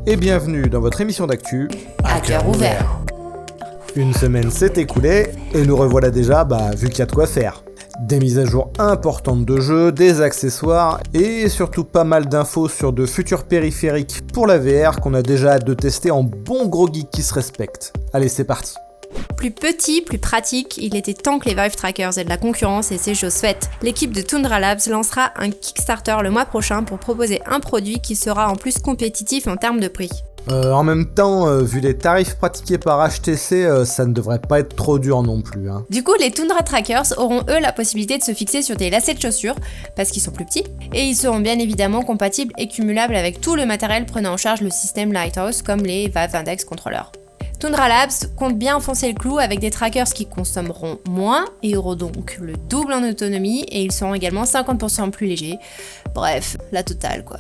et bienvenue dans votre émission d'actu à cœur ouvert. Une semaine s'est écoulée et nous revoilà déjà, vu qu'il y a de quoi faire. Des mises à jour importantes de jeux, des accessoires et surtout pas mal d'infos sur de futurs périphériques pour la VR qu'on a déjà hâte de tester en bon gros geek qui se respecte. Allez, c'est parti. Plus petit, plus pratique, il était temps que les Vive Trackers aient de la concurrence et c'est chose faite. L'équipe de Tundra Labs lancera un Kickstarter le mois prochain pour proposer un produit qui sera en plus compétitif en termes de prix. En même temps, vu les tarifs pratiqués par HTC, ça ne devrait pas être trop dur non plus. Du coup, les Tundra Trackers auront eux la possibilité de se fixer sur des lacets de chaussures, parce qu'ils sont plus petits, et ils seront bien évidemment compatibles et cumulables avec tout le matériel prenant en charge le système Lighthouse, comme les Valve Index Controller. Tundra Labs compte bien enfoncer le clou avec des trackers qui consommeront moins et auront donc le double en autonomie, et ils seront également 50% plus légers. Bref, la totale quoi.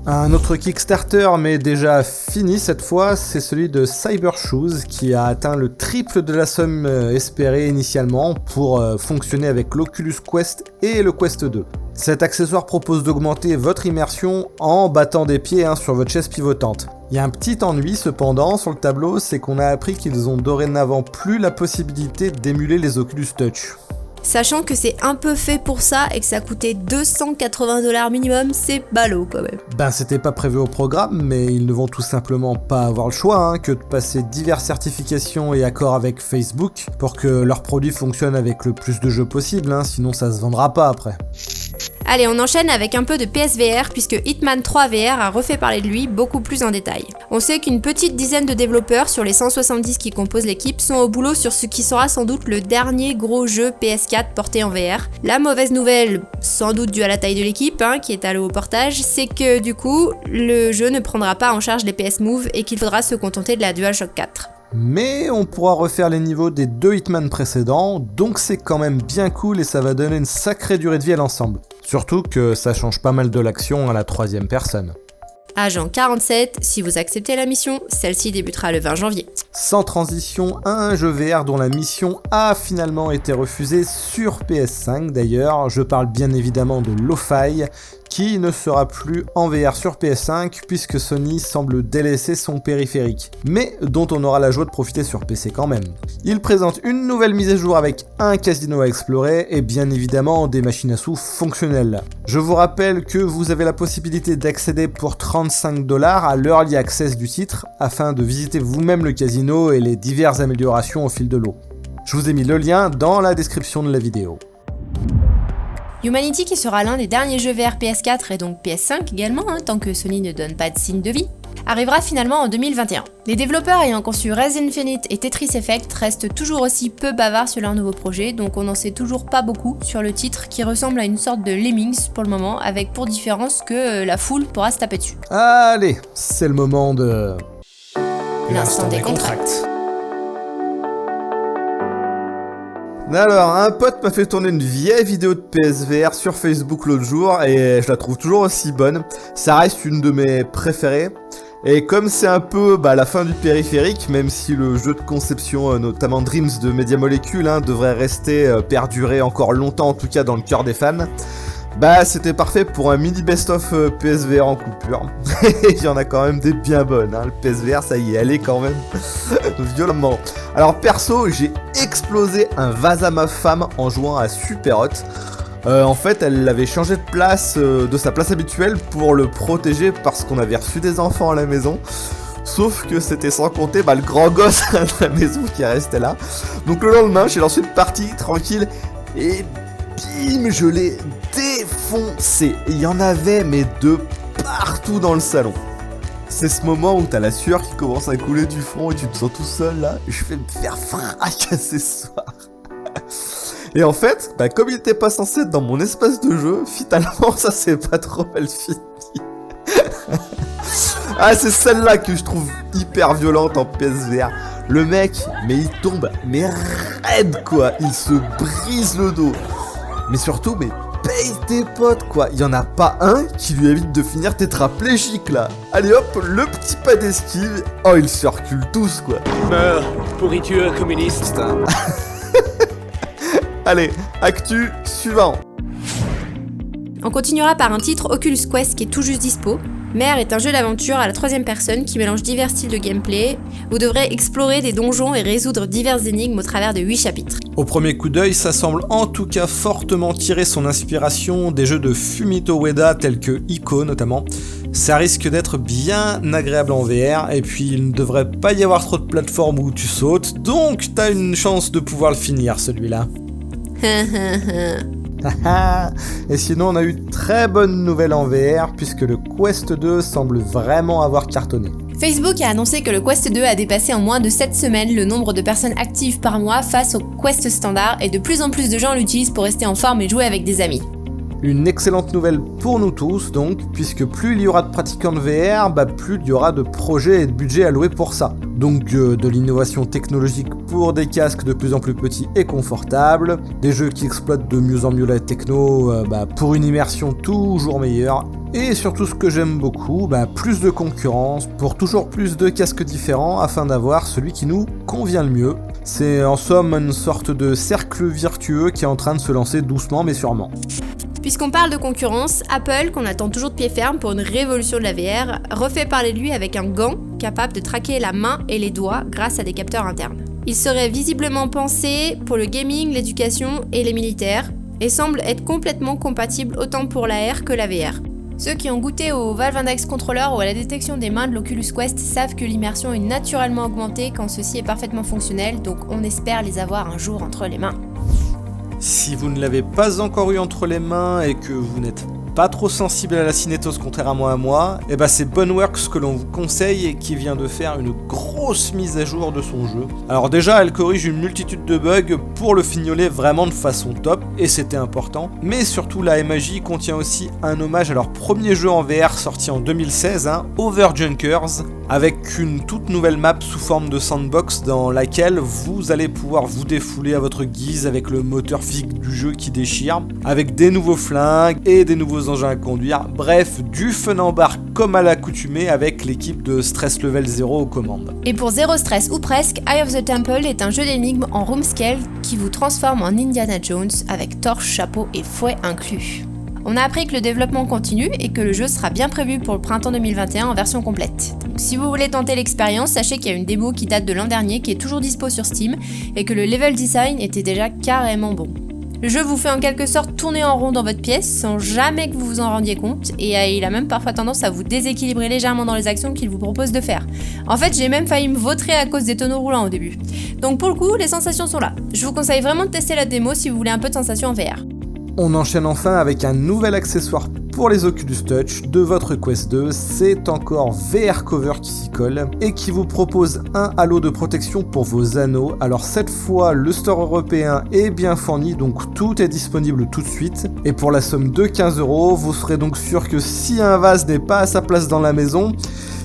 Un autre Kickstarter, mais déjà fini cette fois, c'est celui de Cybershoes qui a atteint le triple de la somme espérée initialement pour fonctionner avec l'Oculus Quest et le Quest 2. Cet accessoire propose d'augmenter votre immersion en battant des pieds sur votre chaise pivotante. Il y a un petit ennui cependant sur le tableau, c'est qu'on a appris qu'ils ont dorénavant plus la possibilité d'émuler les Oculus Touch. Sachant que c'est un peu fait pour ça et que ça coûtait $280 minimum, c'est ballot quand même. C'était pas prévu au programme, mais ils ne vont tout simplement pas avoir le choix que de passer diverses certifications et accords avec Facebook pour que leur produit fonctionne avec le plus de jeux possible, sinon ça se vendra pas après. Allez, on enchaîne avec un peu de PSVR puisque Hitman 3 VR a refait parler de lui beaucoup plus en détail. On sait qu'une petite dizaine de développeurs sur les 170 qui composent l'équipe sont au boulot sur ce qui sera sans doute le dernier gros jeu PS4 porté en VR. La mauvaise nouvelle, sans doute due à la taille de l'équipe qui est allée au portage, c'est que du coup, le jeu ne prendra pas en charge les PS Move et qu'il faudra se contenter de la DualShock 4. Mais on pourra refaire les niveaux des 2 Hitman précédents, donc c'est quand même bien cool et ça va donner une sacrée durée de vie à l'ensemble. Surtout que ça change pas mal de l'action à la troisième personne. Agent 47, si vous acceptez la mission, celle-ci débutera le 20 janvier. Sans transition, un jeu VR dont la mission a finalement été refusée sur PS5 d'ailleurs, je parle bien évidemment de Lo-Fi, qui ne sera plus en VR sur PS5 puisque Sony semble délaisser son périphérique, mais dont on aura la joie de profiter sur PC quand même. Il présente une nouvelle mise à jour avec un casino à explorer et bien évidemment des machines à sous fonctionnelles. Je vous rappelle que vous avez la possibilité d'accéder pour $35 à l'Early Access du titre afin de visiter vous-même le casino et les diverses améliorations au fil de l'eau. Je vous ai mis le lien dans la description de la vidéo. Humanity, qui sera l'un des derniers jeux VR PS4 et donc PS5 également, tant que Sony ne donne pas de signe de vie, arrivera finalement en 2021. Les développeurs ayant conçu Rez Infinite et Tetris Effect restent toujours aussi peu bavards sur leur nouveau projet, donc on n'en sait toujours pas beaucoup sur le titre qui ressemble à une sorte de Lemmings pour le moment, avec pour différence que la foule pourra se taper dessus. Allez, c'est le moment de... L'instant des contracts. Alors, un pote m'a fait tourner une vieille vidéo de PSVR sur Facebook l'autre jour et je la trouve toujours aussi bonne. Ça reste une de mes préférées. Et comme c'est un peu la fin du périphérique, même si le jeu de conception, notamment Dreams de Media Molecule, devrait rester perdurer encore longtemps, en tout cas dans le cœur des fans, c'était parfait pour un mini best-of PSVR en coupure. Il y en a quand même des bien bonnes, le PSVR ça y est, elle est quand même violemment. Alors perso, j'ai explosé un vase à ma femme en jouant à Super Hot. En fait, elle avait changé de place, de sa place habituelle pour le protéger parce qu'on avait reçu des enfants à la maison. Sauf que c'était sans compter le grand gosse de la maison qui restait là. Donc le lendemain, j'ai lancé une partie tranquille et bim, je l'ai défoncé. Il y en avait mais de partout dans le salon. C'est ce moment où t'as la sueur qui commence à couler du front et tu te sens tout seul là. Je vais me faire fracasser ce soir. Et en fait, comme il était pas censé être dans mon espace de jeu, finalement ça s'est pas trop mal fini. C'est celle-là que je trouve hyper violente en PSVR. Le mec, mais il tombe, mais raide quoi. Il se brise le dos. Mais surtout, paye tes potes quoi. Il y en a pas un qui lui évite de finir tétraplégique là. Allez hop, le petit pas d'esquive. Oh, ils se reculent tous quoi. Meurs, pourriture communiste. Putain. Allez, actu suivant. On continuera par un titre Oculus Quest qui est tout juste dispo. Mer est un jeu d'aventure à la troisième personne qui mélange divers styles de gameplay. Vous devrez explorer des donjons et résoudre diverses énigmes au travers de 8 chapitres. Au premier coup d'œil, ça semble en tout cas fortement tirer son inspiration des jeux de Fumito Ueda tels que Ico notamment. Ça risque d'être bien agréable en VR, et puis il ne devrait pas y avoir trop de plateformes où tu sautes, donc t'as une chance de pouvoir le finir celui-là. Et sinon on a eu de très bonnes nouvelles en VR puisque le Quest 2 semble vraiment avoir cartonné. Facebook a annoncé que le Quest 2 a dépassé en moins de 7 semaines le nombre de personnes actives par mois face au Quest standard et de plus en plus de gens l'utilisent pour rester en forme et jouer avec des amis. Une excellente nouvelle pour nous tous donc, puisque plus il y aura de pratiquants de VR, plus il y aura de projets et de budget alloués pour ça. Donc de l'innovation technologique pour des casques de plus en plus petits et confortables, des jeux qui exploitent de mieux en mieux la techno pour une immersion toujours meilleure, et surtout ce que j'aime beaucoup, plus de concurrence pour toujours plus de casques différents afin d'avoir celui qui nous convient le mieux. C'est en somme une sorte de cercle vertueux qui est en train de se lancer doucement mais sûrement. Puisqu'on parle de concurrence, Apple, qu'on attend toujours de pied ferme pour une révolution de la VR, refait parler de lui avec un gant capable de traquer la main et les doigts grâce à des capteurs internes. Il serait visiblement pensé pour le gaming, l'éducation et les militaires, et semble être complètement compatible autant pour l'AR que la VR. Ceux qui ont goûté au Valve Index Controller ou à la détection des mains de l'Oculus Quest savent que l'immersion est naturellement augmentée quand ceci est parfaitement fonctionnel, donc on espère les avoir un jour entre les mains. Si vous ne l'avez pas encore eu entre les mains et que vous n'êtes pas trop sensible à la cinétose contrairement à moi, c'est Boneworks que l'on vous conseille et qui vient de faire une grosse mise à jour de son jeu. Alors déjà, elle corrige une multitude de bugs pour le fignoler vraiment de façon top, et c'était important, mais surtout la MAJ contient aussi un hommage à leur premier jeu en VR sorti en 2016, Overjunkers, avec une toute nouvelle map sous forme de sandbox dans laquelle vous allez pouvoir vous défouler à votre guise avec le moteur physique du jeu qui déchire, avec des nouveaux flingues et des nouveaux engins à conduire, bref, du fun en barre comme à l'accoutumée avec l'équipe de Stress Level 0 aux commandes. Et pour zéro stress ou presque, Eye of the Temple est un jeu d'énigmes en room scale qui vous transforme en Indiana Jones avec torche, chapeau et fouet inclus. On a appris que le développement continue et que le jeu sera bien prévu pour le printemps 2021 en version complète. Donc, si vous voulez tenter l'expérience, sachez qu'il y a une démo qui date de l'an dernier qui est toujours dispo sur Steam et que le level design était déjà carrément bon. Le jeu vous fait en quelque sorte tourner en rond dans votre pièce sans jamais que vous vous en rendiez compte et il a même parfois tendance à vous déséquilibrer légèrement dans les actions qu'il vous propose de faire. En fait, j'ai même failli me vautrer à cause des tonneaux roulants au début. Donc pour le coup, les sensations sont là. Je vous conseille vraiment de tester la démo si vous voulez un peu de sensations en VR. On enchaîne enfin avec un nouvel accessoire pour les Oculus Touch de votre Quest 2, c'est encore VR Cover qui s'y colle et qui vous propose un halo de protection pour vos anneaux. Alors cette fois, le store européen est bien fourni, donc tout est disponible tout de suite. Et pour la somme de 15€, vous serez donc sûr que si un vase n'est pas à sa place dans la maison,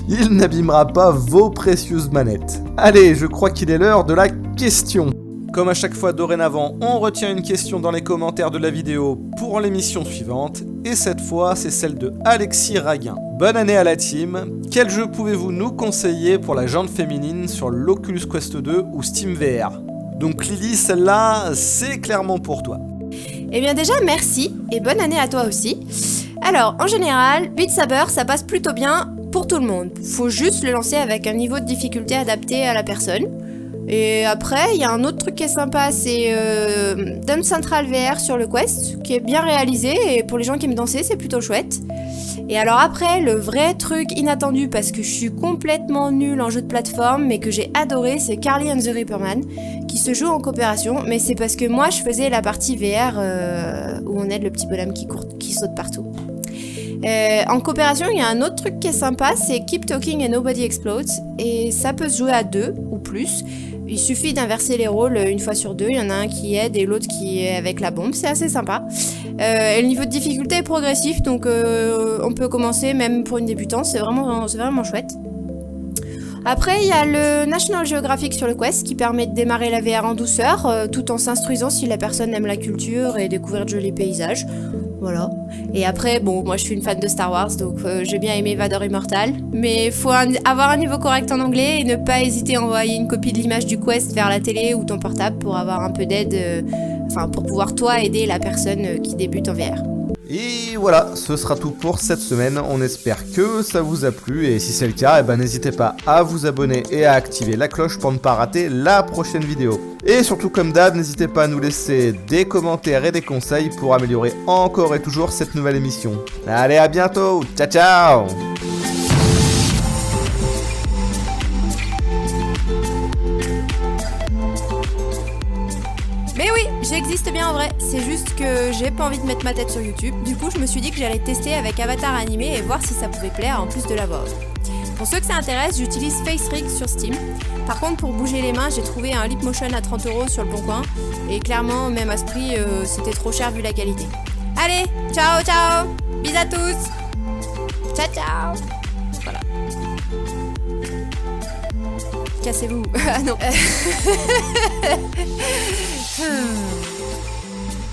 il n'abîmera pas vos précieuses manettes. Allez, je crois qu'il est l'heure de la question. Comme à chaque fois dorénavant, on retient une question dans les commentaires de la vidéo pour l'émission suivante, et cette fois c'est celle de Alexis Raguin. Bonne année à la team, quel jeu pouvez-vous nous conseiller pour la jante féminine sur l'Oculus Quest 2 ou Steam VR? Donc Lily, celle-là, c'est clairement pour toi. Eh bien déjà, merci, et bonne année à toi aussi. Alors, en général, Beat Saber, ça passe plutôt bien pour tout le monde. Faut juste le lancer avec un niveau de difficulté adapté à la personne. Et après, il y a un autre truc qui est sympa, c'est Dance Central VR sur le Quest, qui est bien réalisé, et pour les gens qui aiment danser, c'est plutôt chouette. Et alors après, le vrai truc inattendu, parce que je suis complètement nulle en jeu de plateforme, mais que j'ai adoré, c'est Carly and the Reaperman, qui se joue en coopération, mais c'est parce que moi, je faisais la partie VR où on aide le petit bonhomme qui saute partout. En coopération, il y a un autre truc qui est sympa, c'est Keep Talking and Nobody Explodes, et ça peut se jouer à 2 ou plus. Il suffit d'inverser les rôles une fois sur 2, il y en a un qui aide et l'autre qui est avec la bombe, c'est assez sympa. Et le niveau de difficulté est progressif, donc on peut commencer même pour une débutante, c'est vraiment chouette. Après, il y a le National Geographic sur le Quest qui permet de démarrer la VR en douceur, tout en s'instruisant si la personne aime la culture et découvrir de jolis paysages. Voilà. Et après, bon, moi je suis une fan de Star Wars, donc j'ai bien aimé Vader Immortal. Mais faut avoir un niveau correct en anglais et ne pas hésiter à envoyer une copie de l'image du Quest vers la télé ou ton portable pour avoir un peu d'aide, pour pouvoir toi aider la personne qui débute en VR. Et voilà, ce sera tout pour cette semaine. On espère que ça vous a plu et si c'est le cas, n'hésitez pas à vous abonner et à activer la cloche pour ne pas rater la prochaine vidéo. Et surtout comme d'hab, n'hésitez pas à nous laisser des commentaires et des conseils pour améliorer encore et toujours cette nouvelle émission. Allez, à bientôt, ciao ciao. Mais oui, j'existe bien en vrai, c'est juste que j'ai pas envie de mettre ma tête sur YouTube, du coup je me suis dit que j'allais tester avec Avatar animé et voir si ça pouvait plaire en plus de la voix off. Pour ceux que ça intéresse, j'utilise FaceRig sur Steam. Par contre pour bouger les mains, j'ai trouvé un Leapmotion à 30€ sur le bon coin, et clairement même à ce prix, c'était trop cher vu la qualité. Allez, ciao ciao, bisous à tous, ciao ciao. Voilà. Cassez-vous. Ah non.